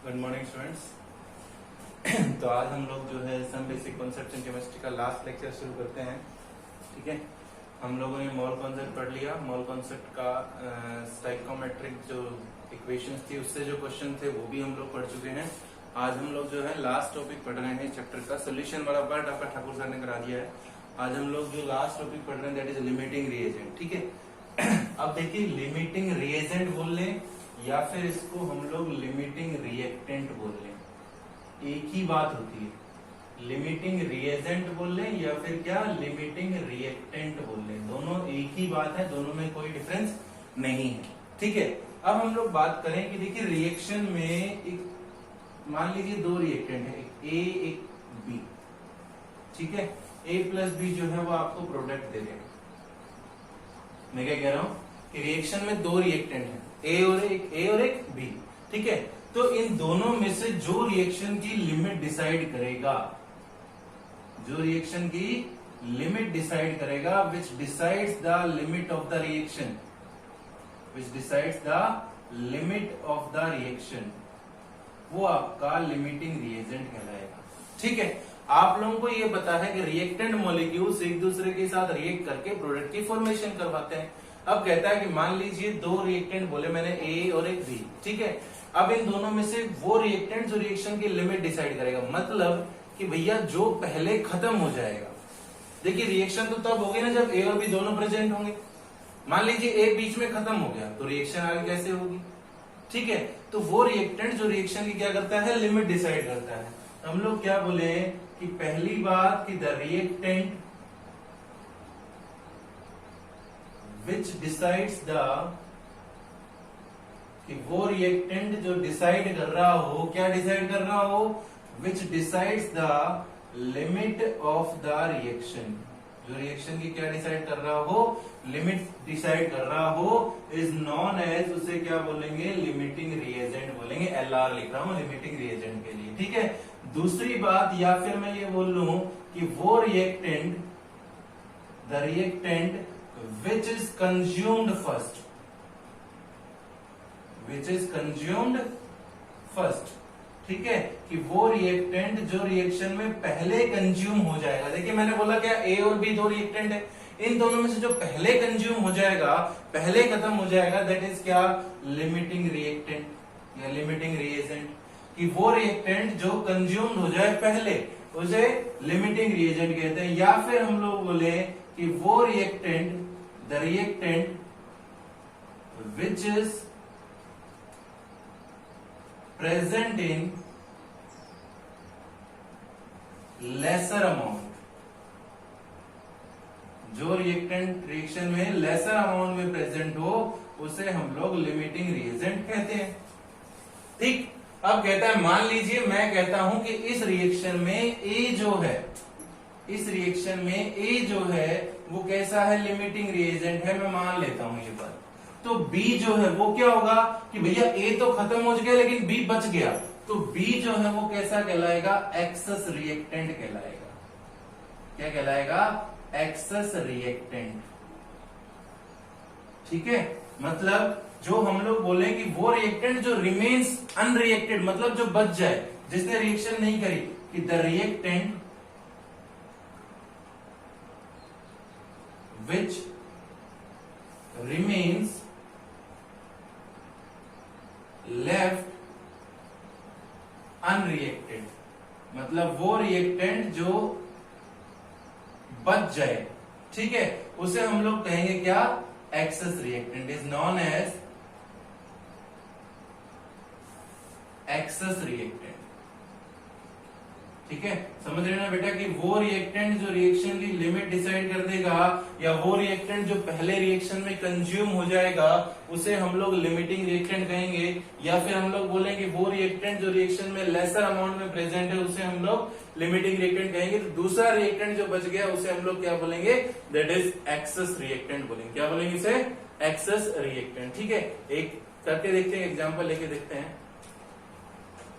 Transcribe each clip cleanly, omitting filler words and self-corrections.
Good morning students. तो आज हम लोग जो है some basic concept in chemistry का लास्ट लेक्चर शुरू करते हैं। ठीक है, हम लोगों ने मोल कॉन्सेप्ट पढ़ लिया। मोल कॉन्सेप्ट का स्टाइकोमेट्रिक जो इक्वेशंस थी उससे जो क्वेश्चन थे वो भी हम लोग पढ़ चुके हैं। आज हम लोग जो है लास्ट टॉपिक पढ़ रहे हैं चैप्टर का। सोल्यूशन वाला पार्ट आपका ठाकुर सर ने करा दिया है। आज हम लोग जो लास्ट टॉपिक पढ़ रहे हैं दैट इज लिमिटिंग रिएजेंट। ठीक है, अब देखिए लिमिटिंग रिएजेंट बोल लें या फिर इसको हम लोग लिमिटिंग रिएक्टेंट बोल लें, एक ही बात होती है। लिमिटिंग रिएजेंट बोल लें या फिर क्या लिमिटिंग रिएक्टेंट बोल लें, दोनों एक ही बात है, दोनों में कोई डिफरेंस नहीं है। ठीक है, अब हम लोग बात करें कि देखिए रिएक्शन में एक मान लीजिए दो रिएक्टेंट है, एक ए एक बी। ठीक है, ए प्लस बी जो है वो आपको प्रोडक्ट दे देगा। मैं क्या कह रहा हूं कि रिएक्शन में दो रिएक्टेंट है, ए और एक बी। ठीक है, तो इन दोनों में से जो रिएक्शन की लिमिट डिसाइड करेगा, जो रिएक्शन की लिमिट डिसाइड करेगा, विच decides the limit of the reaction, which decides the limit of the reaction, वो आपका लिमिटिंग रिएजेंट कहलाएगा। ठीक है, आप लोगों को ये पता है कि रिएक्टेंट मॉलिक्यूल्स एक दूसरे के साथ रिएक्ट करके प्रोडक्ट की फॉर्मेशन करवाते हैं। अब कहता है कि मान लीजिए दो रिएक्टेंट बोले मैंने ए और एक बी। ठीक है, अब इन दोनों में से वो रिएक्टेंट जो रिएक्शन की लिमिट डिसाइड करेगा, मतलब कि भैया जो पहले खत्म हो जाएगा। देखिए रिएक्शन तो तब होगी ना जब ए और बी दोनों प्रेजेंट होंगे। मान लीजिए ए बीच में खत्म हो गया तो रिएक्शन आगे कैसे होगी। ठीक है, तो वो रिएक्टेंट जो रिएक्शन की क्या करता है, लिमिट डिसाइड करता है। हम लोग क्या बोले कि पहली बात कि the reactant which decides the, कि वो रिएक्टेंट जो डिसाइड कर रहा हो, क्या डिसाइड कर रहा हो, विच decides the limit of the reaction, जो रिएक्शन की क्या डिसाइड कर रहा हो, लिमिट डिसाइड कर रहा हो, इज नॉन एज, उसे क्या बोलेंगे, लिमिटिंग रिएजेंट बोलेंगे। एलआर लिख रहा हूं लिमिटिंग रिएजेंट के लिए। ठीक है, दूसरी बात, या फिर मैं ये बोल लूं कि वो reactant, the reactant which is consumed first, which is consumed first। ठीक है, कि वो रिएक्टेंट जो रिएक्शन में पहले कंज्यूम हो जाएगा। देखिए मैंने बोला क्या ए और बी दो रिएक्टेंट है, इन दोनों में से जो पहले कंज्यूम हो जाएगा, पहले खत्म हो जाएगा, दैट इज क्या, लिमिटिंग रिएक्टेंट या लिमिटिंग रिएजेंट। कि वो रिएक्टेंट जो कंज्यूम्ड हो जाए पहले, उसे लिमिटिंग रिएजेंट कहते हैं। या फिर हम लोग बोले कि वो reactant, the reactant which is present in lesser amount, जो रिएक्टेंट रिएक्शन में लेसर अमाउंट में प्रेजेंट हो, उसे हम लोग लिमिटिंग रिएजेंट कहते हैं। ठीक, अब कहता है मान लीजिए मैं कहता हूं कि इस रिएक्शन में ए जो है, इस रिएक्शन में ए जो है वो कैसा है, लिमिटिंग रिएजेंट है, मैं मान लेता हूं ये बात। तो बी जो है वो क्या होगा कि भैया ए तो खत्म हो गया लेकिन बी बच गया, तो बी जो है वो कैसा कहलाएगा, एक्सेस रिएक्टेंट कहलाएगा। क्या कहलाएगा, एक्सेस रिएक्टेंट। ठीक है, मतलब जो हम लोग बोले कि वो रिएक्टेंट जो रिमेन्स अनरिएक्टेड, मतलब जो बच जाए, जिसने रिएक्शन नहीं करी, कि the reactant which remains left unreacted, मतलब वो रिएक्टेंट जो बच जाए, ठीक है, उसे हम लोग कहेंगे क्या, excess reactant, is known as excess reactant. ठीक है, समझ रहे ना बेटा कि वो रिएक्टेंट जो रिएक्शन की लिमिट डिसाइड कर देगा, या वो रिएक्टेंट जो पहले रिएक्शन में कंज्यूम हो जाएगा, उसे हम लोग लिमिटिंग रिएक्टेंट कहेंगे। या फिर हम लोग बोलेंगे वो रिएक्टेंट जो रिएक्शन में लेसर अमाउंट में प्रेजेंट है, उसे हम लोग लिमिटिंग रिएक्टेंट कहेंगे। तो दूसरा रिएक्टेंट जो बच गया उसे हम लोग क्या बोलेंगे, दैट इज एक्सेस रिएक्टेंट बोलेंगे। क्या बोलेंगे इसे, एक्सेस रिएक्टेंट। ठीक है, एक करके देखते हैं, एग्जाम्पल लेके देखते हैं।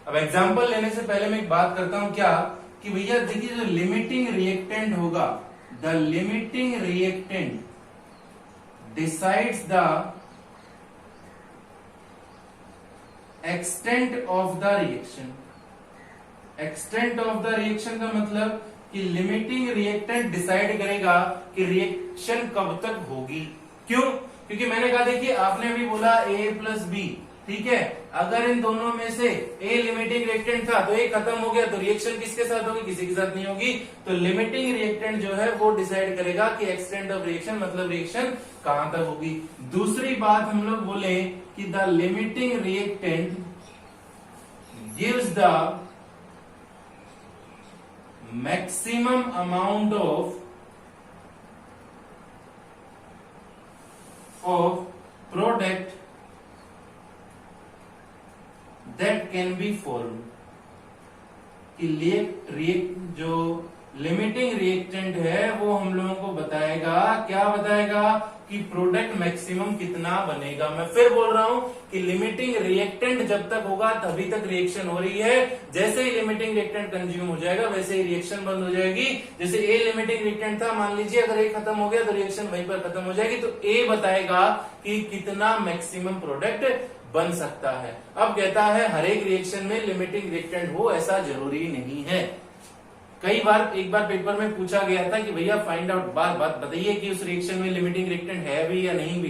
अब एग्जाम्पल लेने से पहले मैं एक बात करता हूं, क्या कि भैया देखिए जो लिमिटिंग रिएक्टेंट होगा, the limiting reactant decides the extent of the reaction. Extent of the reaction का मतलब कि लिमिटिंग रिएक्टेंट डिसाइड करेगा कि रिएक्शन कब तक होगी। क्यों? क्योंकि मैंने कहा देखिए, आपने भी बोला A प्लस बी, ठीक है, अगर इन दोनों में से A लिमिटिंग रिएक्टेंट था तो A खत्म हो गया तो रिएक्शन किसके साथ होगी? किसी के साथ नहीं होगी। तो लिमिटिंग रिएक्टेंट जो है वो डिसाइड करेगा कि एक्सटेंट ऑफ रिएक्शन मतलब रिएक्शन कहां तक होगी। दूसरी बात हम लोग बोले कि the limiting reactant gives the maximum amount of product that can B form. कि जो लिमिटिंग रिएक्टेंट है वो हम लोगों को बताएगा, क्या बताएगा? कि प्रोडक्ट मैक्सिमम कितना बनेगा। मैं फिर बोल रहा हूं कि लिमिटिंग रिएक्टेंट जब तक होगा तभी तक रिएक्शन हो रही है। जैसे ही लिमिटिंग रिएक्टेंट कंज्यूम हो जाएगा वैसे ही रिएक्शन बंद हो जाएगी। जैसे ए लिमिटिंग रिएक्टेंट था, मान लीजिए अगर ए खत्म हो गया तो रिएक्शन वहीं पर खत्म हो जाएगी। तो ए बताएगा कि कितना मैक्सिमम प्रोडक्ट बन सकता है। अब कहता है हर एक रिएक्शन में लिमिटिंग रिएक्टेंट हो, ऐसा जरूरी नहीं है। कई बार एक बार पेपर में पूछा गया था कि भैया फाइंड आउट बात बताइए कि उस रिएक्शन में लिमिटिंग रिएक्टेंट है भी या नहीं भी।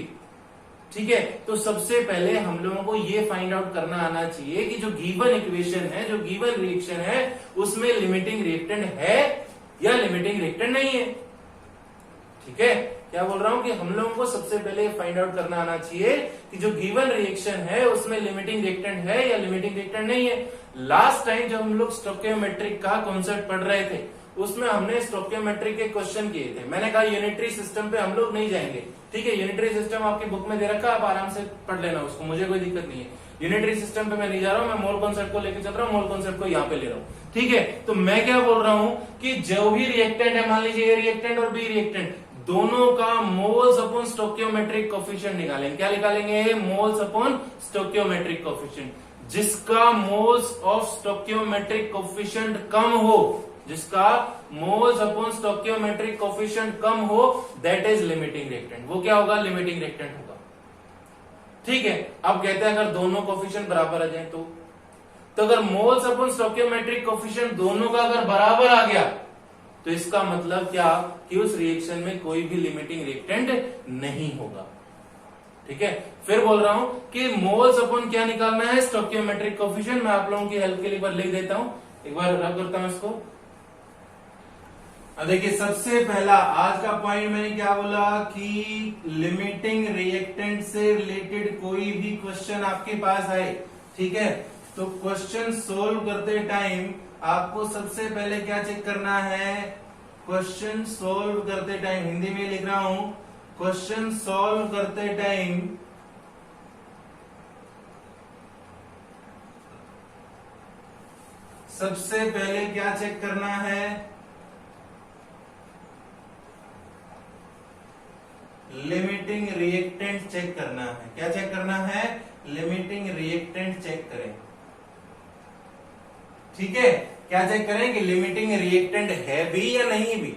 ठीक है, तो सबसे पहले हम लोगों को ये फाइंड आउट करना आना चाहिए कि जो गिवन इक्वेशन है, जो गिवन रिएक्शन है, उसमें लिमिटिंग रिएक्टेंट है या लिमिटिंग रिएक्टेंट नहीं है। ठीक है, क्या बोल रहा हूं कि हम लोगों को सबसे पहले फाइंड आउट करना आना चाहिए कि जो गिवन रिएक्शन है उसमें लिमिटिंग रिएक्टेंट है या लिमिटिंग रिएक्टेंट नहीं है। लास्ट टाइम जब हम लोग स्टोइकियोमेट्रिक का कॉन्सेप्ट पढ़ रहे थे उसमें हमने स्टोइकियोमेट्रिक के क्वेश्चन किए थे। मैंने कहा यूनिटरी सिस्टम पे हम लोग नहीं जाएंगे। ठीक है, यूनिटरी सिस्टम आपकी बुक में दे रखा, आप आराम से पढ़ लेना उसको, मुझे कोई दिक्कत नहीं है। यूनिटरी सिस्टम पे मैं नहीं जा रहा हूं, मैं मोल कॉन्सेप्ट को लेकर चल रहा हूं, मोल कॉन्सेप्ट को यहाँ पे ले रहा हूं। ठीक है, तो मैं क्या बोल रहा हूं कि जो भी रिएक्टेंट है, मान लीजिए ए रिएक्टेंट और बी रिएक्टेंट, दोनों का मोल्स अपॉन स्टोइकियोमेट्रिक कोएफिशिएंट निकालेंगे। क्या निकालेंगे? Moles upon stoichiometric coefficient. जिसका मोल्स ऑफ स्टोइकियोमेट्रिक कोएफिशिएंट कम हो, जिसका मोल्स अपॉन स्टोइकियोमेट्रिक कोएफिशिएंट कम हो, दैट इज लिमिटिंग रिएक्टेंट। वो क्या होगा? लिमिटिंग रिएक्टेंट होगा। ठीक है, अब कहते हैं अगर दोनों कोएफिशिएंट बराबर आ जाए तो अगर मोल्स अपॉन स्टोइकियोमेट्रिक कोएफिशिएंट दोनों का अगर बराबर आ गया तो इसका मतलब क्या कि उस रिएक्शन में कोई भी लिमिटिंग रिएक्टेंट नहीं होगा। ठीक है, फिर बोल रहा हूं कि मोल्स अपॉन क्या निकालना है? Stoichiometric coefficient. मैं आप लोगों की हेल्प के लिए एक बार लिख देता हूं, एक बार रब करता हूं इसको। अब देखिए, सबसे पहला आज का पॉइंट मैंने क्या बोला कि लिमिटिंग रिएक्टेंट से रिलेटेड कोई भी क्वेश्चन आपके पास आए, ठीक है, तो क्वेश्चन सोल्व करते टाइम आपको सबसे पहले क्या चेक करना है? क्वेश्चन सोल्व करते टाइम, हिंदी में लिख रहा हूं, क्वेश्चन सॉल्व करते टाइम सबसे पहले क्या चेक करना है? लिमिटिंग रिएक्टेंट चेक करना है। क्या चेक करना है? लिमिटिंग रिएक्टेंट चेक करें। ठीक है, क्या चेक करें कि लिमिटिंग रिएक्टेंट है भी या नहीं भी।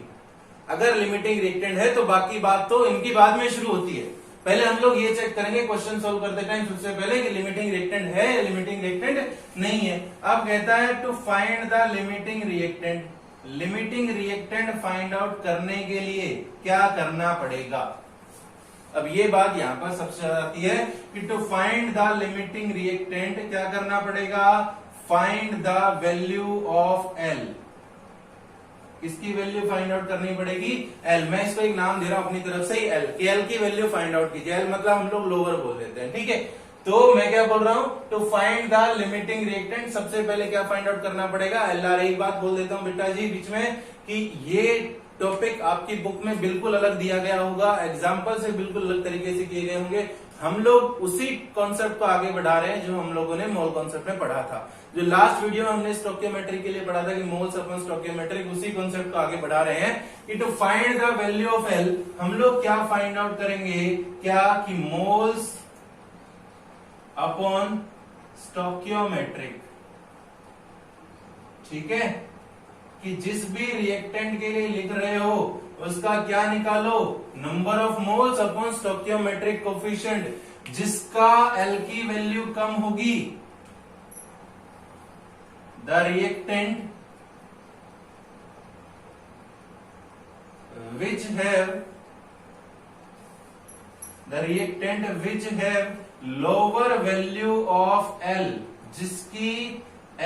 अगर लिमिटिंग रिएक्टेंट है तो बाकी बात तो इनकी बाद में शुरू होती है। पहले हम लोग ये चेक करेंगे क्वेश्चन सॉल्व करते टाइम सबसे पहले कि लिमिटिंग रिएक्टेंट है या लिमिटिंग रिएक्टेंट नहीं है। अब कहता है to find the limiting reactant. Limiting reactant find out करने के लिए क्या करना पड़ेगा? अब ये बात यहां पर सबसे ज्यादा आती है कि to find the limiting reactant क्या करना पड़ेगा? Find the value of L. किसकी वैल्यू फाइंड आउट करनी पड़ेगी? एल। मैं इसको एक नाम दे रहा हूं अपनी तरफ से, एल। एल की वैल्यू फाइंड आउट कीजिए। एल मतलब हम लोग लोअर बोल देते हैं। ठीक है, तो मैं क्या बोल रहा हूं? To find the limiting reactant सबसे पहले क्या फाइंड आउट करना पड़ेगा? L R. एक बात बोल देता हूं बेटा जी बीच में कि ये टॉपिक आपकी बुक में बिल्कुल अलग दिया गया होगा, एग्जाम्पल से बिल्कुल अलग तरीके से किए गए होंगे। हम लोग उसी कॉन्सेप्ट को आगे बढ़ा रहे हैं जो हम लोगों ने मोल कॉन्सेप्ट में पढ़ा था। जो लास्ट वीडियो में हमने स्टोइकियोमेट्री के लिए पढ़ा था कि मोल्स अपॉन स्टोइकियोमेट्रिक, उसी कॉन्सेप्ट को आगे बढ़ा रहे हैं कि to find the value of L हम लोग क्या फाइंड आउट करेंगे? क्या कि मोल्स अपॉन स्टोइकियोमेट्रिक। ठीक है, कि जिस भी रिएक्टेंट के लिए लिख रहे हो उसका क्या निकालो? Number of moles upon stoichiometric coefficient. जिसका एल की वैल्यू कम होगी the reactant which have lower value of L, जिसकी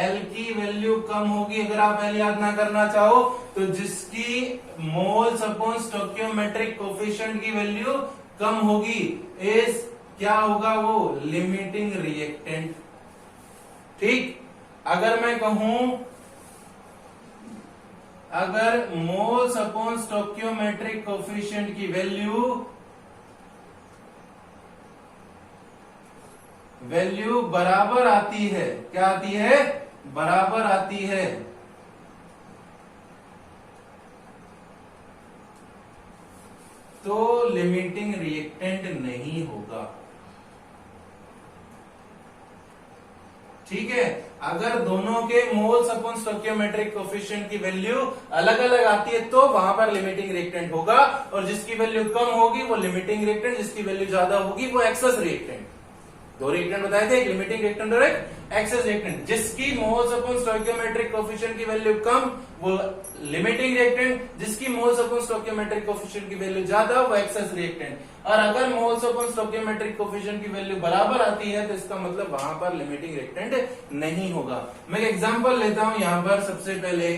L की वैल्यू कम होगी। अगर आप L याद ना करना चाहो तो जिसकी मोल्स अपॉन स्टोइकियोमेट्रिक कोफिशिएंट की वैल्यू कम होगी, इस क्या होगा वो लिमिटिंग रिएक्टेंट। ठीक, अगर मैं कहूं अगर मोल्स अपॉन स्टोइकियोमेट्रिक कोफिशिएंट की वैल्यू बराबर आती है, क्या आती है, बराबर आती है, तो लिमिटिंग रिएक्टेंट नहीं होगा। ठीक है, अगर दोनों के मोल्स अपॉन स्टोइकियोमेट्रिक कोफिशिएंट की वैल्यू अलग अलग आती है तो वहां पर लिमिटिंग रिएक्टेंट होगा, और जिसकी वैल्यू कम होगी वो लिमिटिंग रिएक्टेंट, जिसकी वैल्यू ज्यादा होगी वो एक्सेस रिएक्टेंट। दो रिएक्टेंट बताए थे, एक लिमिटिंग रिएक्टेंट और एक एक्सेस रिएक्टेंट। जिसकी मोल्स अपॉन स्टोइकियोमेट्रिक कोफिशिएंट की वैल्यू कम वो लिमिटिंग रिएक्टेंट, जिसकी मोल्स अपॉन स्टोइकियोमेट्रिक कोफिशिएंट की वैल्यू ज्यादा वो एक्सेस रिएक्टेंट। और अगर मोल्स अपॉन स्टोइकियोमेट्रिक कोफिशिएंट की वैल्यू बराबर आती है तो इसका मतलब वहां पर लिमिटिंग रिएक्टेंट नहीं होगा। मैं एक एग्जांपल लेता हूं यहां पर। सबसे पहले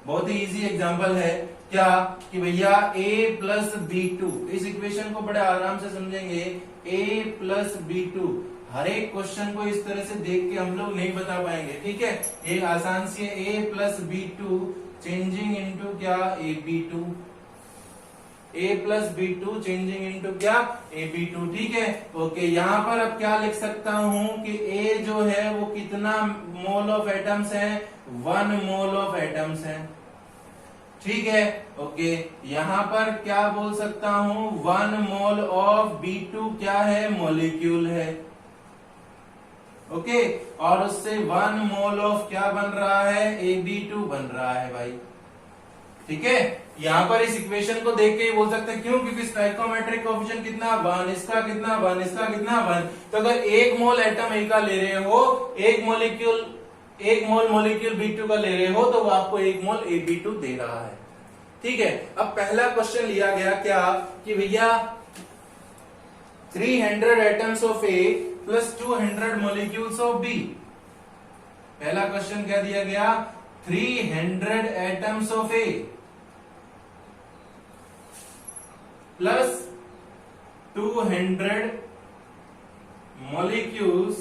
बहुत ही इजी एग्जांपल है, क्या कि भैया a प्लस B2, इस इक्वेशन को बड़े आराम से समझेंगे। a प्लस B2, हर एक क्वेश्चन को इस तरह से देख के हम लोग नहीं बता पाएंगे। ठीक है, एक आसान सी है, a plus B2 changing into क्या, AB2, a plus B2 changing into क्या, AB2। ठीक है, ओके। यहां पर अब क्या लिख सकता हूं कि a जो है वो कितना मोल ऑफ एटम्स है, 1 मोल ऑफ एटम्स है। ठीक है, ओके। यहां पर क्या बोल सकता हूं, 1 मोल ऑफ B2 क्या है, मॉलिक्यूल है। ओके, और उससे 1 मोल ऑफ क्या बन रहा है, AB2 बन रहा है भाई। ठीक है, यहां पर इस इक्वेशन को देख के ही बोल सकते हैं, क्यों, क्योंकि स्टोइकियोमेट्रिक कोफिशिएंट कितना, 1, इसका कितना 1, इसका कितना 1। तो अगर एक मोल एटम ए का ले रहे हो, एक मोल मॉलिक्यूल B2 का ले रहे हो, तो वो आपको 1 मोल AB2 दे रहा है। ठीक है, अब पहला क्वेश्चन लिया गया क्या कि भैया 300 atoms of A plus 200 molecules of B। पहला क्वेश्चन क्या दिया गया, 300 atoms of A plus 200 molecules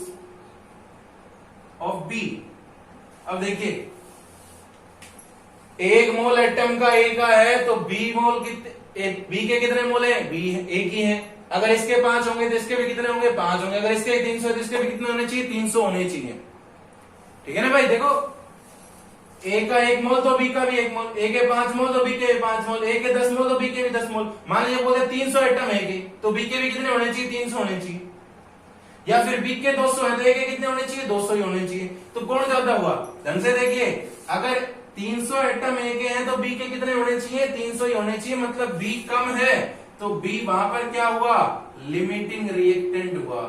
of B। अब देखिए, 1 मोल एटम का A का है तो B के कितने मोल है, B एक ही है। अगर इसके 5 होंगे तो इसके भी कितने होंगे, 5 होंगे। अगर इसके 300 है तो इसके भी कितने होने चाहिए, 300 होने चाहिए। ठीक है ना भाई, देखो A का 1 मोल तो B का भी 1 मोल, A के 5 मोल तो B के भी 5 मोल, A के 10 मोल तो B के भी 10 मोल। मान लीजिए बोलते 300 एटम है के, तो B के भी कितने होने चाहिए, 300 होने चाहिए। या फिर B के 200 है तो A के कितने होने चाहिए, 200 ही होने चाहिए। तो कौन ज्यादा हुआ, ढंग से देखिए, अगर 300 एटम A के हैं तो B के कितने होने चाहिए, 300 ही होने चाहिए। मतलब B कम है तो B वहां पर क्या हुआ, लिमिटिंग रिएक्टेंट हुआ।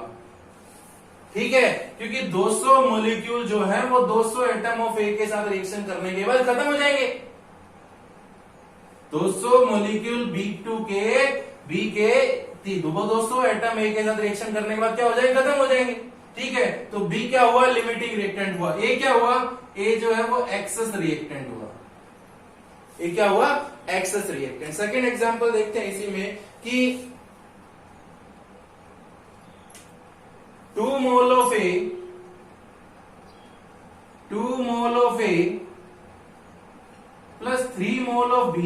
ठीक है, क्योंकि 200 मॉलिक्यूल जो है वो 200 एटम ऑफ A के साथ रिएक्शन करने के बाद खत्म हो जाएंगे। 200 मॉलिक्यूल B2 के 200 एटम A के साथ रिएक्शन करने के बाद क्या हो जाएंगे, खत्म हो जाएंगे। ठीक है, तो B क्या हुआ, लिमिटिंग रिएक्टेंट हुआ। A क्या हुआ, A जो है वो एक्सेस रिएक्टेंट हुआ। A क्या हुआ, एक्सेस रिएक्टेंट। सेकेंड एग्जांपल देखते हैं इसी में कि 2 mole of A plus 3 mole of B।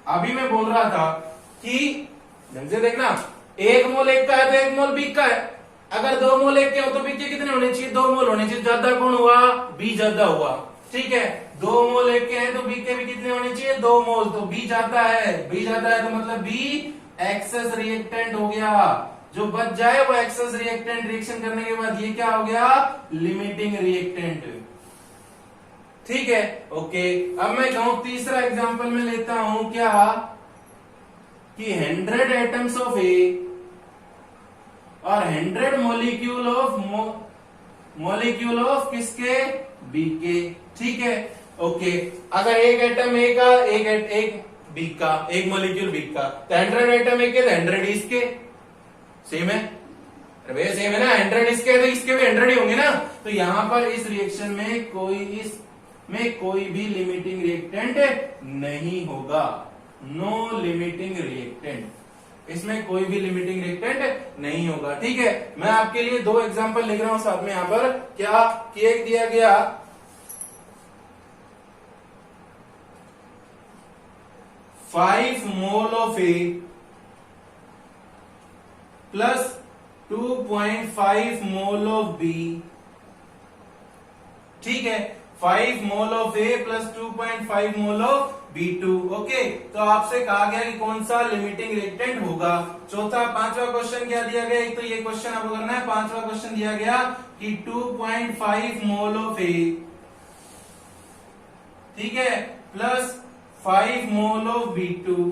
अभी मैं बोल रहा था कि ढंग से देखना, 1 मोल एक का है तो 1 मोल B का है। अगर 2 मोल एक के हो तो B के कितने होने चाहिए, 2 मोल होने चाहिए। ज्यादा कौन हुआ, B ज्यादा हुआ। ठीक है, 2 मोल एक के हैं तो B के भी कितने होने चाहिए, 2 मोल। तो B ज्यादा है, B ज्यादा है तो मतलब B एक्सेस रिएक्टेंट हो गया। जो बच जाए वो एक्सेस रिएक्टेंट, रिएक्शन करने के बाद ये क्या हो गया, लिमिटिंग रिएक्टेंट। ठीक है, ओके। अब मैं कहूं तीसरा एग्जांपल में लेता हूं क्या कि 100 एटम्स ऑफ A और 100 मॉलिक्यूल ऑफ मॉलिक्यूल ऑफ किसके, बी के, ठीक है। ओके, अगर एक एटम ए का, एक बी का, एक मॉलिक्यूल बी का, तो 100 एटम ए के, 100 इसके, सेम है भैया, सेम है ना, 100 इसके, तो इसके भी 100 ही होंगे ना। तो यहां पर इस रिएक्शन में कोई भी लिमिटिंग रिएक्टेंट नहीं होगा, नो लिमिटिंग रिएक्टेंट, इसमें कोई भी लिमिटिंग रिएक्टेंट नहीं होगा, ठीक है। मैं आपके लिए 2 एग्जांपल लिख रहा हूं साथ में, यहां पर क्या किया दिया गया, 5 mole of A plus 2.5 mole of B, ठीक है, 5 mole of A plus 2.5 mole of B2, okay. तो आपसे कहा गया कि कौन सा लिमिटिंग रिएक्टेंट होगा। चौथा, 5वां क्वेश्चन क्या दिया गया, एक तो ये क्वेश्चन आपको करना है। 5वां क्वेश्चन दिया गया कि 2.5 मोल ऑफ ए, ठीक है, प्लस 5 मोल ऑफ B2।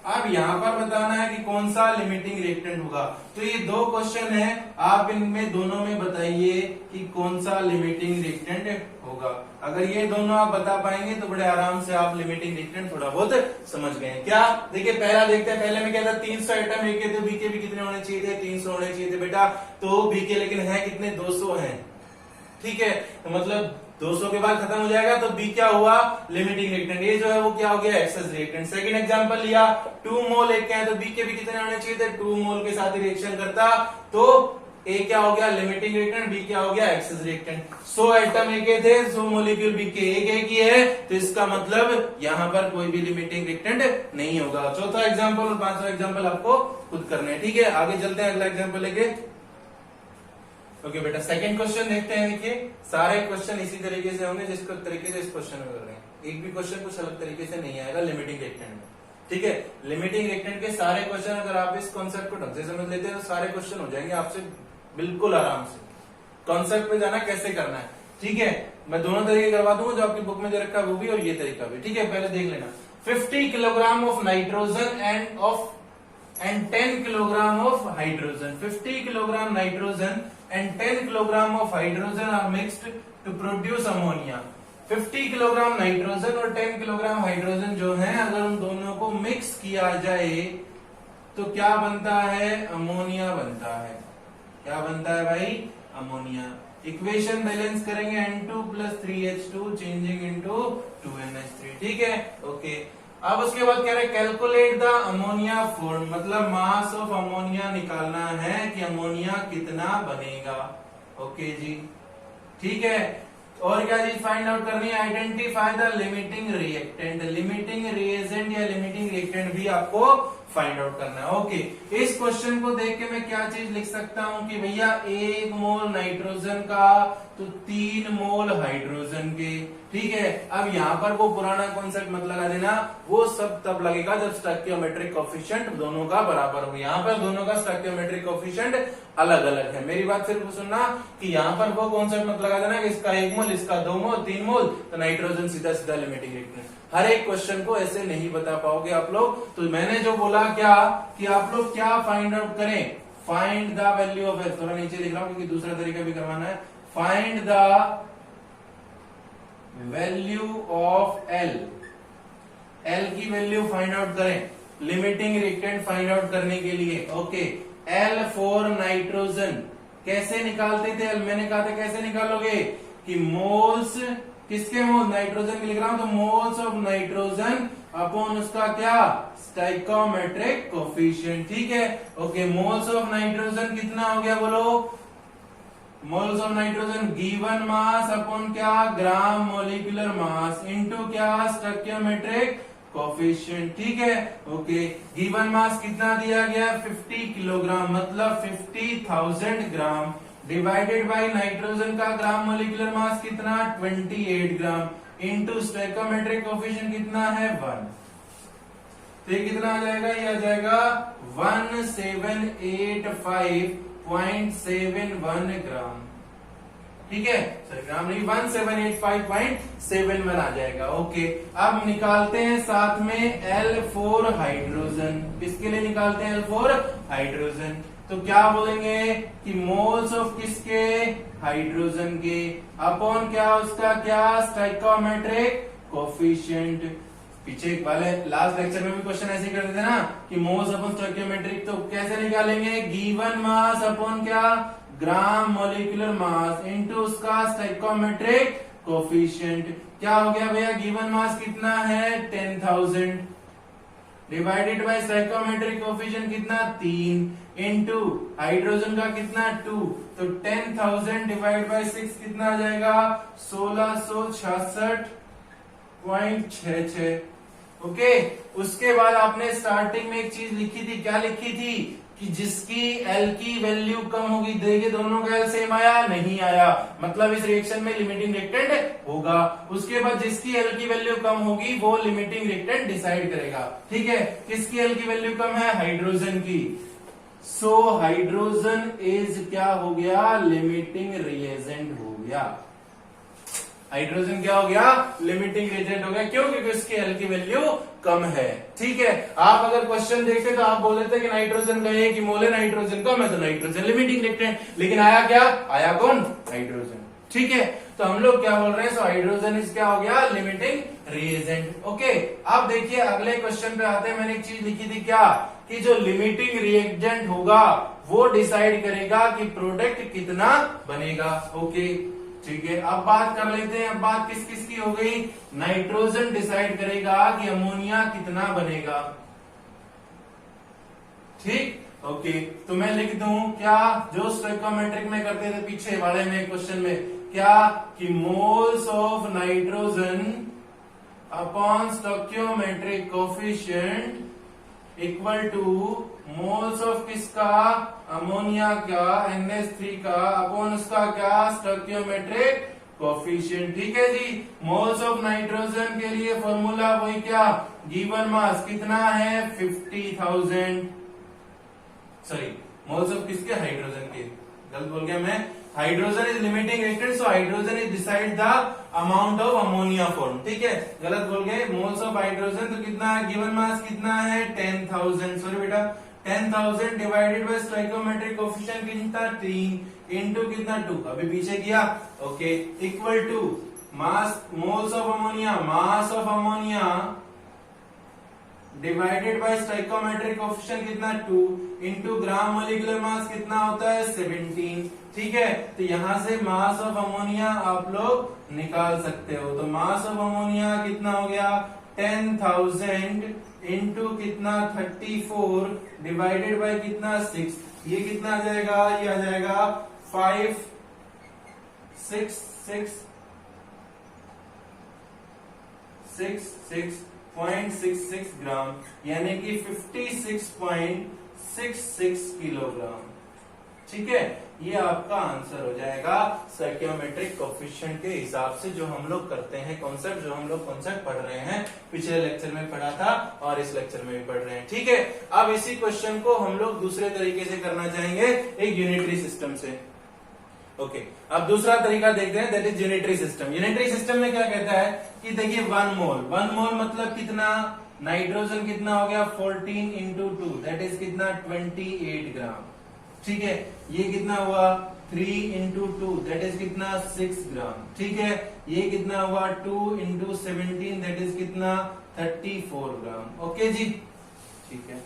अब यहां पर बताना है कि कौन सा लिमिटिंग रिएक्टेंट होगा। तो ये 2 क्वेश्चन है, आप इनमें दोनों में बताइए कि कौन सा लिमिटिंग रिएक्टेंट होगा। अगर ये दोनों आप बता पाएंगे तो बड़े आराम से आप लिमिटिंग रिएक्टेंट थोड़ा बहुत समझ गए। क्या, देखिए पहला देखते हैं। पहले में क्या था, 300 एटम ए के, तो बी के भी कितने होने चाहिए थे, 300 होने चाहिए थे बेटा। तो बी के लेकिन है कितने, 200 हैं, ठीक है। तो मतलब 200 के बाद खत्म हो जाएगा, तो बी क्या हुआ, लिमिटिंग रिएक्टेंट। ये जो है वो क्या हो गया, एक्सेस रिएक्टेंट। सेकंड एग्जांपल लिया, 2 मोल एक के हैं, तो बी के भी कितने होने चाहिए थे, 2 मोल के साथ ही रिएक्शन करता, तो ए क्या हो गया, लिमिटिंग रिएक्टेंट, बी क्या हो गया, एक्सेस रिएक्टेंट। 100 एटम ए के थे, 100 मॉलिक्यूल बी के, एक ही है, तो इसका मतलब यहां पर कोई भी लिमिटिंग रिएक्टेंट नहीं होगा। चौथा एग्जांपल और 5वां एग्जांपल आपको खुद करने हैं, ठीक है। आगे चलते हैं, अगला एग्जांपल लेके। ओके बेटा, सेकंड क्वेश्चन देखते हैं। देखिए सारे क्वेश्चन इसी तरीके से होंगे जिस तरीके से इस क्वेश्चन में कर रहे हैं, एक भी क्वेश्चन कुछ अलग तरीके से नहीं आएगा लिमिटिंग रिएक्टेंट में, ठीक है। लिमिटिंग रिएक्टेंट के सारे क्वेश्चन अगर आप इस कॉन्सेप्ट को ढंग से समझ लेते हैं तो सारे क्वेश्चन हो जाएंगे आपसे बिल्कुल आराम से। कॉन्सेप्ट पे जाना कैसे करना है, ठीक है। मैं दोनों तरीके करवा दूंगा, जो आपकी बुक में जो रखा है वो भी और ये तरीका भी, ठीक है। पहले देख लेना, 50 kilogram of nitrogen and 10 kilogram of hydrogen. 50 kilogram nitrogen and 10 kilogram of hydrogen are mixed to produce ammonia। 50 kilogram nitrogen और 10 किलोग्राम हाइड्रोजन जो है, अगर उन दोनों को मिक्स किया जाए तो क्या बनता है, अमोनिया बनता है। क्या बनता है भाई, अमोनिया। इक्वेशन बैलेंस करेंगे, N2 plus 3H2 changing into 2NH3, ठीक है, ओके। अब उसके बाद कह रहे कैलकुलेट द अमोनिया फॉर्म, मतलब मास ऑफ अमोनिया निकालना है कि अमोनिया कितना बनेगा, ओके जी, ठीक है। और क्या चीज फाइंड आउट करनी है, identify the limiting reactant. Limiting reagent या लिमिटिंग रिएक्टेंट भी आपको फाइंड आउट करना है, ओके। इस क्वेश्चन को देख के मैं क्या चीज लिख सकता हूं कि भैया 1 मोल नाइट्रोजन का तो 3 मोल हाइड्रोजन के, ठीक है। अब यहाँ पर वो पुराना कॉन्सेप्ट मत लगा देना, वो सब तब लगेगा जब स्टोइकियोमेट्रिक कोएफिशिएंट दोनों का बराबर हो। यहाँ पर दोनों का स्टोइकियोमेट्रिक कोएफिशिएंट अलग अलग है। मेरी बात सिर्फ सुनना कि यहाँ पर वो कॉन्सेप्ट मत लगा देना कि इसका 1 मोल, इसका 2 मोल, 3 मोल, तो नाइट्रोजन सीधा सीधा लिमिटिंग रिएक्टेंट। हर एक क्वेश्चन को ऐसे नहीं बता पाओगे आप लोग। तो मैंने जो बोला क्या कि आप लोग क्या फाइंड आउट करें, find the value of L. थोड़ा नीचे लिख रहा हूं क्योंकि दूसरा तरीका भी करवाना है। Find the value of L, L की वैल्यू फाइंड आउट करें लिमिटिंग रिएक्टेंट फाइंड आउट करने के लिए, ओके। एल फॉर नाइट्रोजन कैसे निकालते थे, मैंने कहा था कैसे निकालोगे कि मोल्स, किसके मोल, नाइट्रोजन के लिख रहा हूं, तो मोल्स ऑफ नाइट्रोजन अपॉन उसका क्या, स्टोइकियोमेट्रिक कोएफिशिएंट, ठीक है, ओके। मोल्स ऑफ नाइट्रोजन कितना हो गया बोलो, moles of nitrogen given mass upon क्या, ग्राम मोलिकुलर मास इनटू क्या, स्टोइकियोमेट्रिक कोएफिशिएंट, ठीक है, ओके। गिवन मास कितना दिया गया, 50 किलोग्राम, मतलब 50,000 ग्राम, डिवाइडेड बाय नाइट्रोजन का ग्राम मोलिकुलर मास कितना, 28 ग्राम, इनटू स्टोइकियोमेट्रिक कोएफिशिएंट कितना है, 1। तो ये कितना आ जाएगा, ये आ जाएगा 1785.71 ग्राम, ठीक है, सॉरी ग्राम नहीं, 1785.71 आ जाएगा, ओके। अब निकालते हैं साथ में L4 हाइड्रोजन, किसके लिए निकालते हैं, L4 हाइड्रोजन। तो क्या बोलेंगे कि मोल्स ऑफ किसके, हाइड्रोजन के, अपॉन क्या उसका क्या, स्टोइकोमेट्रिक कोफिशिएंट। पीछे वाले लास्ट लेक्चर में भी क्वेश्चन ऐसे ही करते थे ना कि मोल्स अपॉन स्टोइकोमेट्रिक, तो कैसे निकालेंगे, गिवन मास अपॉन क्या, ग्राम मोलिकुलर मास इनटू उसका स्टोइकोमेट्रिक कोफिशिएंट। क्या हो गया भैया, गिवन मास कितना है 10,000 डिवाइडेड बाय स्टोइकोमेट्रिक कोफिशिएंट कितना 3 इनटू हाइड्रोजन का कितना 2, तो 10,000 डिवाइड बाय 6 कितना आ जाएगा 1666.66। ओके, उसके बाद आपने स्टार्टिंग में एक चीज लिखी थी, क्या लिखी थी कि जिसकी एल की वैल्यू कम होगी, देखिए दोनों का एल सेम आया, नहीं आया, मतलब इस रिएक्शन में लिमिटिंग रिएक्टेंट होगा। उसके बाद जिसकी एल की वैल्यू कम होगी वो लिमिटिंग रिएक्टेंट डिसाइड करेगा। ठीक है, किसकी एल की वैल्यू कम है, हाइड्रोजन की। सो हाइड्रोजन इज क्या हो गया, लिमिटिंग रिएजेंट हो गया। हाइड्रोजन क्या हो गया, लिमिटिंग रिएजेंट हो गया। क्यों, क्योंकि उसकी एल की वैल्यू कम है। ठीक है, आप अगर क्वेश्चन देखते तो आप बोल देते कि नाइट्रोजन का एक मोल है, नाइट्रोजन कम है, तो नाइट्रोजन लिमिटिंग रिएक्टेंट, लेकिन आया क्या, आया कौन, हाइड्रोजन। ठीक है, तो हम लोग क्या बोल रहे हैं, सो हाइड्रोजन इज क्या हो गया, लिमिटिंग रिएजेंट। ओके, अब देखिए अगले क्वेश्चन पे आते हैं। मैंने एक चीज लिखी थी क्या, कि जो लिमिटिंग रिएजेंट होगा वो डिसाइड करेगा कि प्रोडक्ट कितना बनेगा। ओके ठीक है, अब बात कर लेते हैं। अब बात किस किस की हो गई, नाइट्रोजन डिसाइड करेगा कि अमोनिया कितना बनेगा। ठीक, ओके, तो मैं लिख दूं क्या, जो स्टोइकोमेट्रिक में करते थे पीछे वाले में क्वेश्चन में, क्या कि moles of nitrogen upon stoichiometric coefficient equal two moles of किसका, अमोनिया का, NH3 का, अपॉन उसका क्या, स्टोइकोमेट्रिक कोफिशिएंट। ठीक है जी, मोल्स ऑफ नाइट्रोजन के लिए फॉर्मूला वही क्या, गिवन मास कितना है 50,000, सॉरी मोल्स ऑफ किसके, हाइड्रोजन के, गलत बोल गया मैं। Hydrogen is limiting reactant, so hydrogen is decide the amount of ammonia form. ठीक है, गलत बोल गए, मोल्स ऑफ हाइड्रोजन तो कितना है, गिवन मास कितना है 10,000, सॉरी बेटा 10,000 डिवाइडेड बाय स्टोइकोमेट्रिक कोफिशिएंट कितना 3 इनटू कितना 2, अभी पीछे किया। Okay, equal to mass, moles of ammonia, mass of ammonia divided by stoichiometric coefficient कितना 2 इनटू ग्राम मोलिकुलर मास कितना होता है 17। ठीक है, तो यहां से मास ऑफ अमोनिया आप लोग निकाल सकते हो। तो मास ऑफ अमोनिया कितना हो गया 10,000 इंटू कितना 34 डिवाइडेड बाय कितना 6, ये कितना आ जाएगा, ये आ जाएगा 566.66 ग्राम, यानी कि 56.66 किलोग्राम। ठीक है, ये आपका आंसर हो जाएगा स्टोइकोमेट्रिक कोफिशिएंट के हिसाब से, जो हम लोग करते हैं कॉन्सेप्ट, जो हम लोग कॉन्सेप्ट पढ़ रहे हैं, पिछले लेक्चर में पढ़ा था और इस लेक्चर में भी पढ़ रहे हैं। ठीक है, अब इसी क्वेश्चन को हम लोग दूसरे तरीके से करना चाहेंगे, एक यूनिटरी सिस्टम से। ओके, अब दूसरा तरीका देखते हैं, that is unitary system. Unitary system में क्या कहता है कि देखिए 1 मोल मतलब कितना, नाइट्रोजन कितना हो गया 14 इंटू 2, दैट इज कितना 28 ग्राम। ठीक है, ये कितना हुआ 3 इंटू 2, दैट इज कितना 6 ग्राम। ठीक है, ये कितना हुआ 2 इंटू 17, दैट इज कितना 34 ग्राम। ओके जी, ठीक है।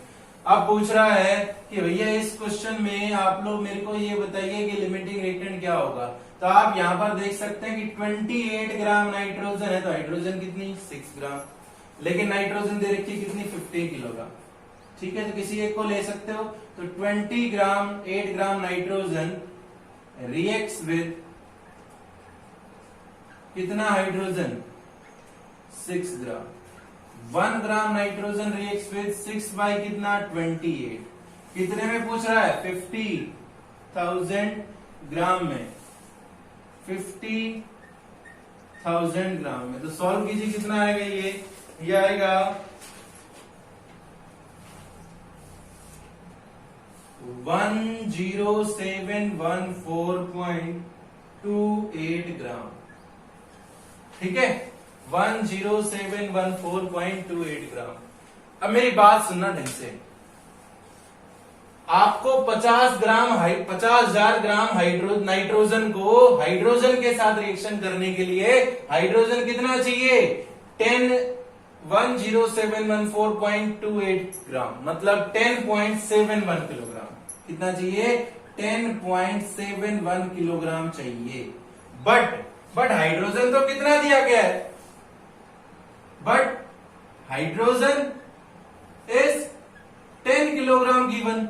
अब पूछ रहा है कि भैया इस क्वेश्चन में आप लोग मेरे को ये बताइए कि लिमिटिंग रिएक्टेंट क्या होगा। तो आप यहाँ पर देख सकते हैं कि 28 ग्राम नाइट्रोजन है, तो हाइड्रोजन कितनी 6 ग्राम, लेकिन नाइट्रोजन दे रखी कितनी 50 किलोग्राम। ठीक है, तो किसी एक को ले सकते हो। तो 20 ग्राम 8 ग्राम नाइट्रोजन रिएक्ट्स विद कितना hydrogen 6 gram. 1 gram nitrogen reacts with 6 by कितना 28, कितने में पूछ रहा है 50,000 ग्राम में, 50,000 ग्राम में। तो सॉल्व कीजिए, कितना आएगा ये आएगा 10714.28 ग्राम। ठीक है, 10714.28 ग्राम। अब मेरी बात सुनना ढंग से, आपको 50,000 ग्राम नाइट्रोजन को हाइड्रोजन के साथ रिएक्शन करने के लिए हाइड्रोजन कितना चाहिए? 107114.28 ग्राम, मतलब 10.71 किलोग्राम। कितना चाहिए? 10.71 किलोग्राम चाहिए। बट हाइड्रोजन तो कितना दिया गया है? But hydrogen is 10 kilogram given,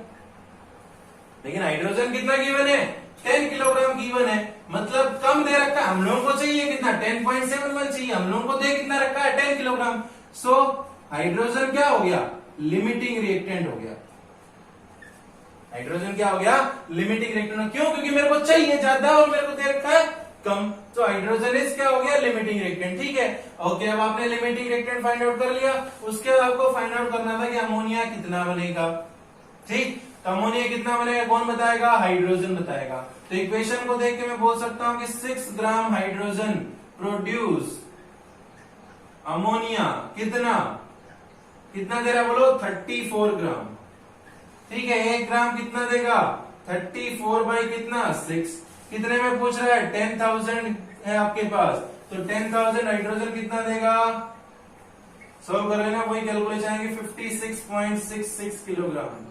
लेकिन हाइड्रोजन कितना गिवन है? 10 किलोग्राम गिवन है, मतलब कम दे रखा है। हम लोगों को चाहिए कितना? 10.71 चाहिए, हम लोगों को दे कितना रखा है? 10 किलोग्राम। सो हाइड्रोजन क्या हो गया? लिमिटिंग रिएक्टेंट हो गया। हाइड्रोजन क्या हो गया? Limiting reactant. क्यों? क्योंकि मेरे को चाहिए ज्यादा और मेरे को दे रखा है कम, तो हाइड्रोजन इज क्या हो गया? Limiting reactant. ठीक है, ओके। अब आपने लिमिटिंग रिएक्टेंट फाइंड आउट कर लिया, उसके बाद आपको फाइंड आउट करना था कि अमोनिया कितना बनेगा। ठीक, तो अमोनिया कितना बनेगा कौन बताएगा? हाइड्रोजन बताएगा। तो इक्वेशन को देख के मैं बोल सकता हूं कि 6 ग्राम हाइड्रोजन प्रोड्यूस अमोनिया कितना दे रहा है? बोलो 34 ग्राम। ठीक है, 1 ग्राम कितना देगा? 34 बाई कितना? 6। कितने में पूछ रहा है? 10,000 है आपके पास, तो 10,000 हाइड्रोजन कितना देगा? सॉल्व कर लेना, वही कैलकुलेशन आएगी 56.66 किलोग्राम।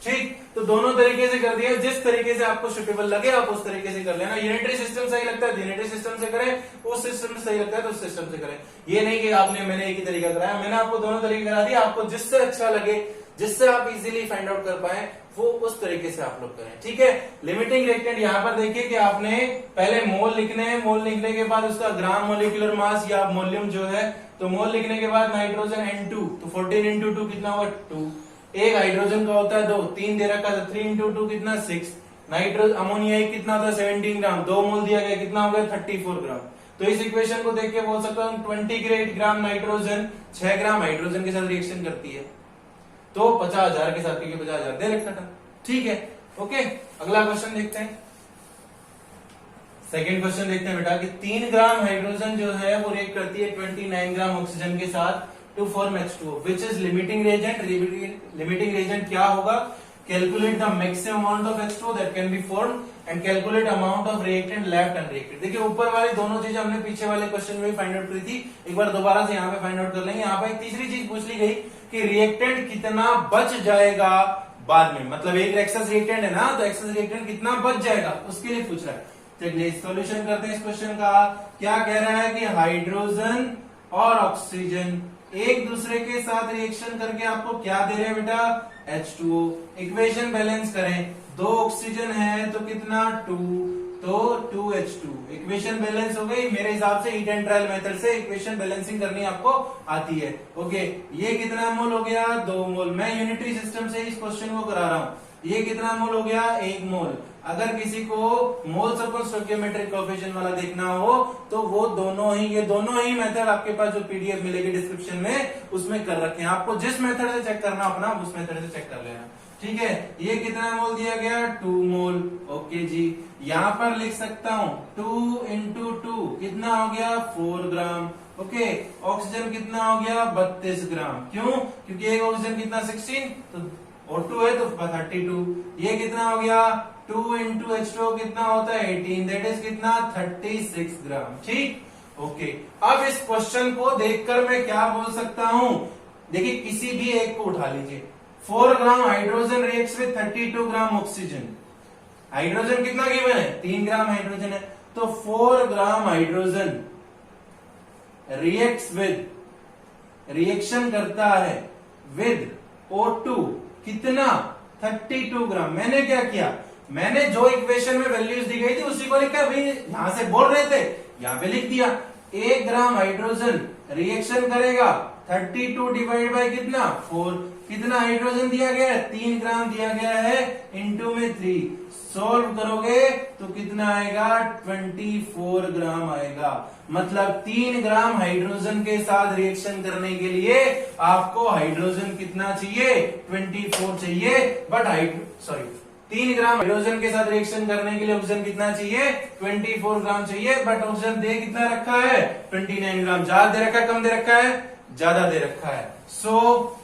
ठीक, तो दोनों तरीके से कर दिया, जिस तरीके से आपको सुटेबल लगे आप उस तरीके से कर लेना। यूनिटरी सिस्टम सही लगता है यूनिटरी सिस्टम से करें, उस सिस्टम से सही लगता है तो उस सिस्टम से करें। ये नहीं कि मैंने एक ही तरीका कराया, मैंने आपको दोनों तरीके करा दिया। आपको जिससे अच्छा लगे, जिससे आप इजीली फाइंड आउट कर पाए, वो उस तरीके से आप लोग करें। ठीक है, लिमिटिंग रिएक्टेंट यहाँ पर देखिए कि आपने पहले मोल लिखने हैं, मोल लिखने के बाद उसका ग्राम मोलिकुलर मास या वॉल्यूम जो है, तो मोल लिखने के बाद नाइट्रोजन N2, तो 14 into 2 कितना हुआ? 2। एक हाइड्रोजन का होता है 2, 3 दे रखा था, 3 into 2 कितना? 6। नाइट्रोजन अमोनिया कितना था? 17 ग्राम, 2 मोल दिया गया, कितना हो गया? 34 ग्राम। तो इस इक्वेशन को देख के बोल सकता हूँ 20 ग्राम नाइट्रोजन 6 ग्राम हाइड्रोजन के साथ रिएक्शन करती है, तो 50,000 के साथ, क्योंकि 50,000 दे रखा था। ठीक है, ओके। अगला क्वेश्चन देखते हैं, सेकेंड क्वेश्चन देखते हैं बेटा कि 3 ग्राम हाइड्रोजन जो है वो रिएक्ट करती है 29 ग्राम ऑक्सीजन के साथ to form H2O, which is limiting reagent. Limiting reagent क्या होगा? Calculate the maximum amount of H2O that can be formed and calculate amount of reactant left unreacted. देखिए ऊपर वाली दोनों चीजें हमने पीछे वाले क्वेश्चन में फाइंड आउट करी थी, एक बार दोबारा से यहाँ पे फाइंड आउट कर लेंगे। यहाँ पे एक तीसरी चीज पूछ ली गई कि रिएक्टेंट कितना बच जाएगा बाद में, मतलब एक एक्सेस रिएक्टेंट है ना, तो एक्सेस रिएक्टेंट कितना बच जाएगा उसके लिए पूछ रहा है। चलिए सॉल्यूशन करते हैं इस क्वेश्चन का। क्या कह रहा है कि हाइड्रोजन और ऑक्सीजन एक दूसरे के साथ रिएक्शन करके आपको क्या दे रहे हैं बेटा? H2O। इक्वेशन बैलेंस करें, 2 ऑक्सीजन है तो कितना? 2, तो 2H2। इक्वेशन बैलेंस हो गई। मेरे हिसाब से हीट एंड ट्रायल मेथड से इक्वेशन बैलेंसिंग करनी आपको आती है। ओके, ये कितना मोल हो गया? 2 मोल। मैं यूनिटरी सिस्टम से इस क्वेश्चन को करा रहा हूं। ये कितना मोल हो गया? 1 मोल। अगर किसी को मोल सर्कल स्टोइकियोमेट्रिक कोएफिशिएंट वाला देखना हो तो वो ये दोनों ही मेथड आपके पास जो पीडीएफ मिलेगी डिस्क्रिप्शन में उसमें कर रखे हैं। आपको जिस मेथड से चेक करना अपना उस मेथड से चेक कर लेना। ठीक है, ये कितना मोल दिया गया? 2 मोल। ओके जी, यहां पर लिख सकता हूं 2 into 2 कितना हो गया? 4 ग्राम। ओके, ऑक्सीजन कितना हो गया? 32 ग्राम। क्यों? क्योंकि एक ऑक्सीजन कितना? 16, तो O2 है तो 32। ये कितना हो गया? 2 into H2O कितना होता है? 18, दैट इज कितना? 36 ग्राम। ठीक, ओके। अब इस क्वेश्चन को देखकर मैं क्या बोल सकता हूं? देखिए किसी भी एक को उठा लीजिए। 4 gram hydrogen reacts with 32 gram oxygen. Hydrogen कितना गिवन है? 3 ग्राम हाइड्रोजन है, तो 4 ग्राम हाइड्रोजन रिएक्शन करता है विद O2 कितना? 32 ग्राम। मैंने क्या किया? मैंने जो इक्वेशन में वैल्यूज दी गई थी उसी को लिखा। भाई यहां से बोल रहे थे, यहां पे लिख दिया। 1 ग्राम हाइड्रोजन रिएक्शन करेगा 32 डिवाइड बाय कितना? 4। कितना हाइड्रोजन दिया गया है? 3 ग्राम दिया गया है, इनटू में 3। सॉल्व करोगे तो कितना आएगा? 24 ग्राम आएगा। मतलब 3 ग्राम हाइड्रोजन के साथ रिएक्शन करने के लिए आपको हाइड्रोजन कितना चाहिए? 24 चाहिए। बट 3 ग्राम हाइड्रोजन के साथ रिएक्शन करने के लिए ऑक्सीजन कितना चाहिए? 24 ग्राम चाहिए। बट ऑक्सीजन दे कितना रखा है? 29 ग्राम। ज्यादा दे रखा है कम दे रखा है? ज्यादा दे रखा है। सो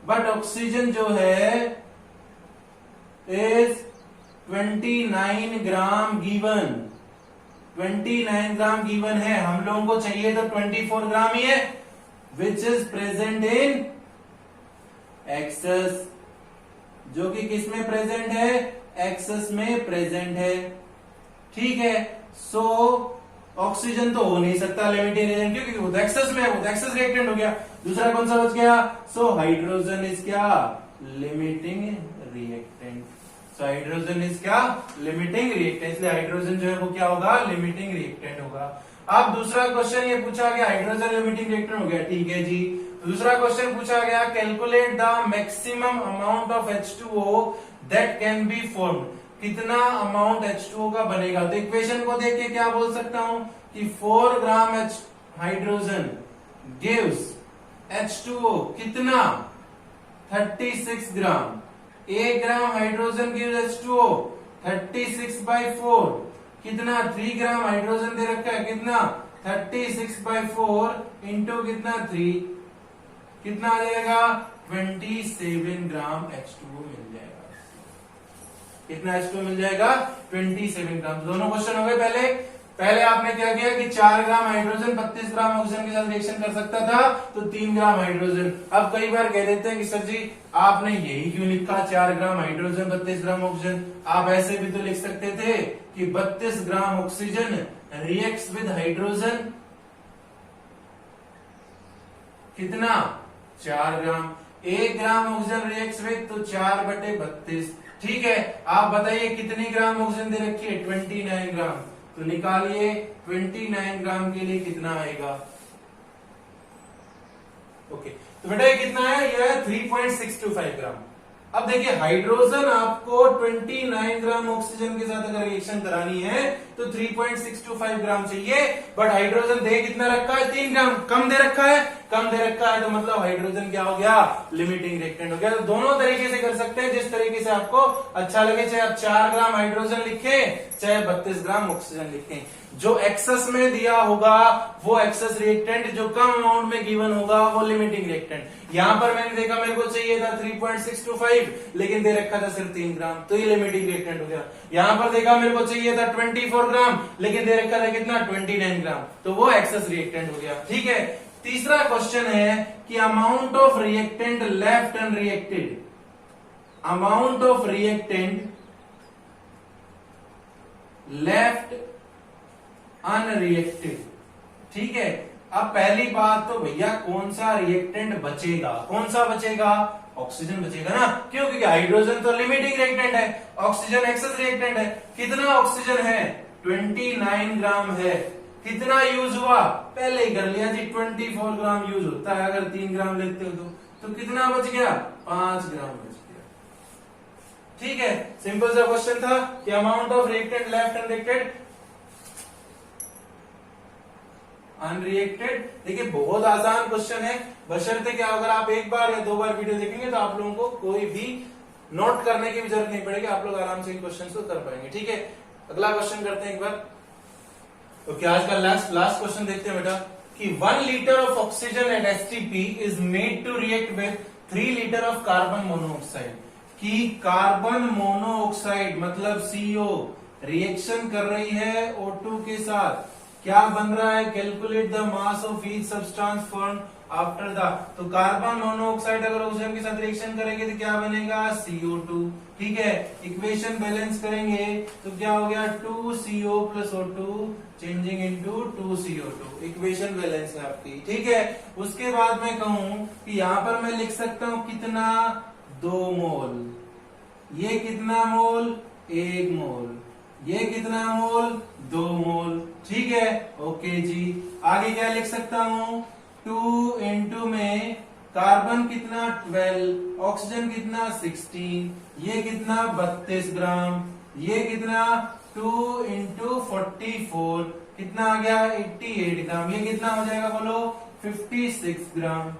बट ऑक्सीजन जो है is 29 gram given, 29 gram given है। हम लोगों को चाहिए तो 24 ग्राम ही है, which is present in excess, जो कि किस में प्रेजेंट है, एक्सेस में प्रेजेंट है। ठीक है, सो ऑक्सीजन तो हो नहीं सकता लिमिटिंग रिएक्टेंट, क्योंकि वो एक्सेस में है, वो एक्सेस रिएक्टेंट हो गया। दूसरा कौन सा बच गया, सो हाइड्रोजन इज क्या, limiting reactant. So hydrogen is क्या, लिमिटिंग रिएक्टेंट, इसलिए हाइड्रोजन जो है वो क्या होगा, लिमिटिंग रिएक्टेंट होगा। अब दूसरा क्वेश्चन ये पूछा गया, हाइड्रोजन लिमिटिंग रिएक्टेंट हो गया, ठीक है जी। दूसरा क्वेश्चन पूछा गया, calculate the maximum amount of H2O that can be formed, कितना अमाउंट H2O का बनेगा। तो इक्वेशन को देख के क्या बोल सकता हूं कि 4 ग्राम हाइड्रोजन गिव्स H2O कितना, 36 ग्राम। 1 ग्राम हाइड्रोजन गिव्स H2O 36/4, कितना, 3 ग्राम हाइड्रोजन दे रखा है, कितना, 36/4 इंटू कितना 3, कितना आ जाएगा, 27 ग्राम H2O मिल जाएगा। कितना H2O मिल जाएगा, 27 ग्राम। दोनों क्वेश्चन हो गए। पहले आपने क्या किया कि 4 ग्राम हाइड्रोजन 32 ग्राम ऑक्सीजन के साथ रिएक्शन कर सकता था, तो 3 ग्राम हाइड्रोजन। अब कई बार कह देते हैं कि सर जी आपने यही क्यों लिखा 4 ग्राम हाइड्रोजन 32 ग्राम ऑक्सीजन, आप ऐसे भी तो लिख सकते थे कि 32 gram oxygen reacts with hydrogen, कितना, 4 ग्राम। 1 ग्राम ऑक्सीजन रिएक्ट्स विद, तो 4/32। ठीक है, आप बताइए कितनी ग्राम ऑक्सीजन दे रखी है, 29 ग्राम। तो निकालिए 29 ग्राम के लिए कितना आएगा। ओके, तो बेटा ये कितना है, ये है 3.625 ग्राम। अब देखिए हाइड्रोजन आपको 29 ग्राम ऑक्सीजन के साथ अगर रिएक्शन करानी है तो 3.625 ग्राम चाहिए, बट हाइड्रोजन दे कितना रखा है, 3 ग्राम कम दे रखा है, तो मतलब हाइड्रोजन क्या हो गया, लिमिटिंग रिएक्टेंट हो गया। तो दोनों तरीके से कर सकते हैं, जिस तरीके से आपको अच्छा लगे, चाहे आप 4 ग्राम हाइड्रोजन लिखें, चाहे 32 ग्राम ऑक्सीजन लिखें। जो एक्सेस में दिया होगा वो एक्सेस रिएक्टेंट, जो कम अमाउंट में गिवन होगा वो लिमिटिंग रिएक्टेंट। यहां पर मैंने देखा मेरे को चाहिए था 3.625, लेकिन दे रखा था सिर्फ 3 ग्राम, तो ये लिमिटिंग रिएक्टेंट हो गया। यहां पर देखा मेरे को चाहिए था 24 ग्राम, लेकिन दे रखा था कितना, 29 ग्राम, तो वो एक्सेस रिएक्टेंट हो गया। ठीक है, तीसरा क्वेश्चन है कि amount of reactant left unreacted, amount of reactant left unreacted. ठीक है, अब पहली बात तो भैया कौन सा रिएक्टेंट बचेगा, कौन सा बचेगा, ऑक्सीजन बचेगा ना, क्यों, क्योंकि हाइड्रोजन तो लिमिटिंग रिएक्टेंट है, ऑक्सीजन एक्सेस रिएक्टेंट है। कितना ऑक्सीजन है, 29 ग्राम है। कितना यूज हुआ, पहले ही कर लिया जी, 24 ग्राम यूज होता है, अगर 3 ग्राम लेते हो तो कितना बच गया, 5 ग्राम बच गया। ठीक है, सिंपल सा क्वेश्चन था कि amount of reactant left unreacted. देखिए बहुत आसान क्वेश्चन है, बशर्ते कि अगर आप एक बार या 2 बार वीडियो देखेंगे तो आप लोगों को कोई भी नोट करने की भी जरूरत नहीं पड़ेगी, आप लोग आराम से इन क्वेश्चन को कर पाएंगे। ठीक है, अगला क्वेश्चन करते हैं एक बार। तो आज का लास्ट क्वेश्चन देखते हैं बेटा कि 1 litre of oxygen at STP is made to react with 3 litre of carbon monoxide, कि कार्बन मोनोऑक्साइड मतलब CO रिएक्शन कर रही है O2 के साथ, क्या बन रहा है, calculate the mass of each substance form after the. तो कार्बन मोनोऑक्साइड अगर ऑक्सीजन के साथ रिएक्शन करेंगे तो क्या बनेगा, CO2। ठीक है, इक्वेशन बैलेंस करेंगे तो क्या हो गया, 2CO + O2 changing into 2CO2, equation balance है आपकी। ठीक है, उसके बाद मैं कहूं कि यहां पर मैं लिख सकता हूं कितना, 2 मोल, ये कितना मोल, 1 मोल, ये कितना मोल, 2 मोल। ठीक है, ओके जी। आगे क्या लिख सकता हूं, 2 इंटू में कार्बन कितना 12, ऑक्सीजन कितना 16, ये कितना 32 ग्राम, ये कितना 2 इंटू 44, कितना आ गया 88 ग्राम, ये कितना हो जाएगा बोलो 56 ग्राम।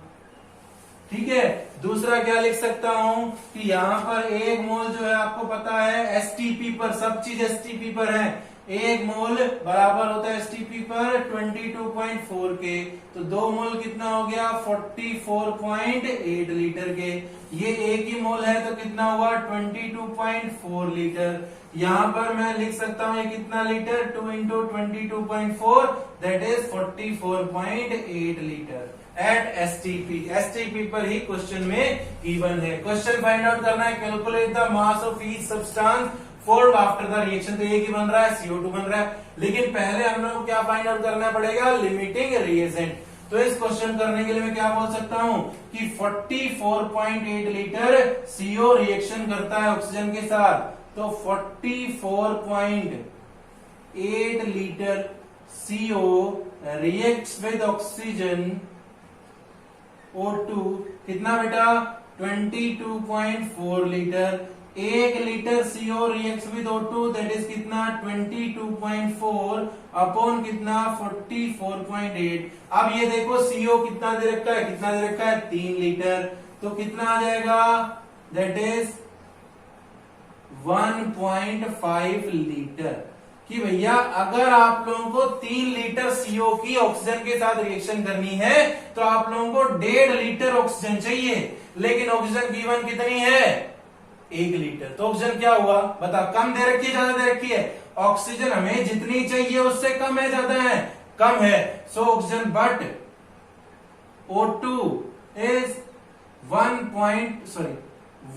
ठीक है, दूसरा क्या लिख सकता हूं कि यहां पर 1 मोल जो है आपको पता है एसटीपी पर, सब चीज एसटीपी पर है, 1 मोल बराबर होता है एसटीपी पर 22.4 के, तो 2 मोल कितना हो गया 44.8 लीटर के। ये 1 ही मोल है तो कितना हुआ 22.4 लीटर। यहां पर मैं लिख सकता हूं ये कितना litre 2 into 22.4 that is 44.8 litre at STP. STP पर ही क्वेश्चन में गिवन है। क्वेश्चन फाइंड आउट करना है, calculate the mass of each substance formed after the reaction. तो एक ही बन रहा है CO2 बन रहा है, लेकिन पहले हम लोग को क्या फाइंड आउट करना पड़ेगा लिमिटिंग रिएजेंट। तो इस क्वेश्चन करने के लिए मैं क्या बोल सकता हूं कि 44.8 लीटर CO रिएक्शन करता है ऑक्सीजन के साथ, तो 44.8 litre CO reacts with oxygen O2 कितना बेटा 22.4 litre. 1 litre CO reacts with O2 that is कितना 22.4 अपॉन कितना 44.8। अब ये देखो CO कितना दे रखा है, कितना दे रखा है 3 लीटर, तो कितना आ जाएगा दैट इज 1.5 लीटर। कि भैया अगर आप लोगों को 3 लीटर CO की ऑक्सीजन के साथ रिएक्शन करनी है तो आप लोगों को 1.5 लीटर ऑक्सीजन चाहिए, लेकिन ऑक्सीजन गिवन कितनी है 1 लीटर। तो ऑक्सीजन क्या हुआ बता, कम दे रखी है ज्यादा दे रखी है? ऑक्सीजन हमें जितनी चाहिए उससे कम है ज्यादा है? कम है। So oxygen but O2 is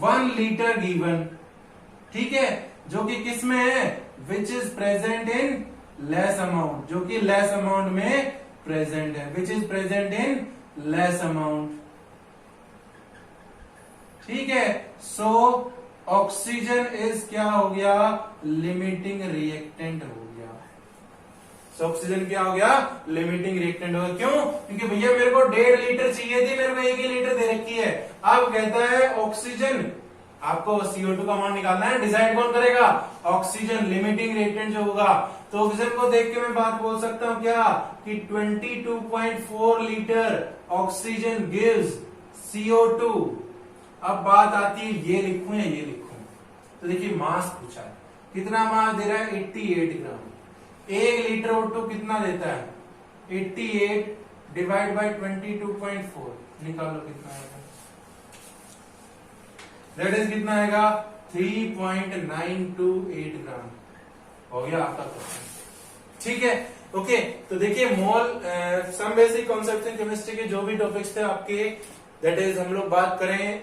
1 litre given, ठीक है, जो कि किस में है which is present in less amount, जो कि लेस अमाउंट में प्रेजेंट है, which is present in less amount, ठीक है। सो ऑक्सीजन इज क्या हो गया लिमिटिंग रिएक्टेंट हो गया। सो ऑक्सीजन क्या हो गया लिमिटिंग रिएक्टेंट हो गया। क्यों? क्योंकि भैया मेरे को 1.5 लीटर चाहिए थी, मेरे को 1 ही लीटर दे रखी है। अब कहता है ऑक्सीजन, आपको CO2 का अमाउंट निकालना है, डिसाइड कौन करेगा ऑक्सीजन, लिमिटिंग रिएक्टेंट जो होगा। तो ऑक्सीजन को देख के मैं बात बोल सकता हूं क्या कि 22.4 लीटर ऑक्सीजन गिव्स CO2। अब बात आती है ये लिखूं या ये लिखूं, तो देखिए मास पूछा है, कितना मास दे रहा है 88 ग्राम। 1 लीटर O2 कितना देता है 88 डिवाइड बाय 22.4, निकालो कितना आएगा, दैट इज कितना आएगा 3.928 ग्राम। हो गया आपका क्वेश्चन, ठीक है। ओके, तो देखिए mole some basic concepts in chemistry के जो भी टॉपिक्स थे आपके, दैट इज हम लोग बात करें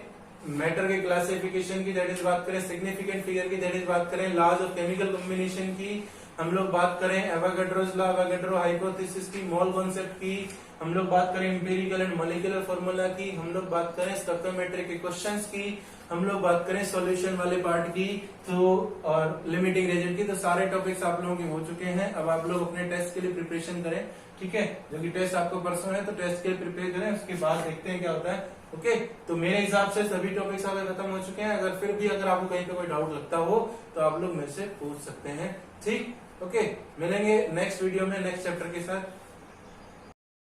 मैटर के क्लासिफिकेशन की, दैट इज बात करें सिग्निफिकेंट फिगर की, दैट इज बात करें लॉज ऑफ केमिकल कॉम्बिनेशन की, हम लोग बात करें एवोगाड्रोस लॉ, एवोगाड्रो हाइपोथेसिस की, मोल कॉन्सेप्ट की, हम लोग बात करें इंपेरिकल एंड मॉलिक्यूलर फार्मूला की, हम लोग बात करें स्टोइकोमेट्रिक इक्वेशंस की, हम लोग बात करें सॉल्यूशन वाले पार्ट की, तो और लिमिटिंग रिएजेंट की। तो सारे टॉपिक्स आप लोगों के हो चुके हैं। अब आप लोग अपने टेस्ट के लिए प्रिपरेशन करें, ठीक है, जो कि टेस्ट आपको परसों है, तो टेस्ट के लिए प्रिपेयर करें, उसके बाद देखते हैं क्या होता है। ओके, तो मेरे हिसाब से सभी टॉपिक्स आपके खत्म हो चुके हैं। अगर फिर भी अगर आपको कहीं पे कोई डाउट लगता हो तो आप लोग मेरे से पूछ सकते हैं, ठीक। ओके, मिलेंगे नेक्स्ट वीडियो में नेक्स्ट चैप्टर के साथ।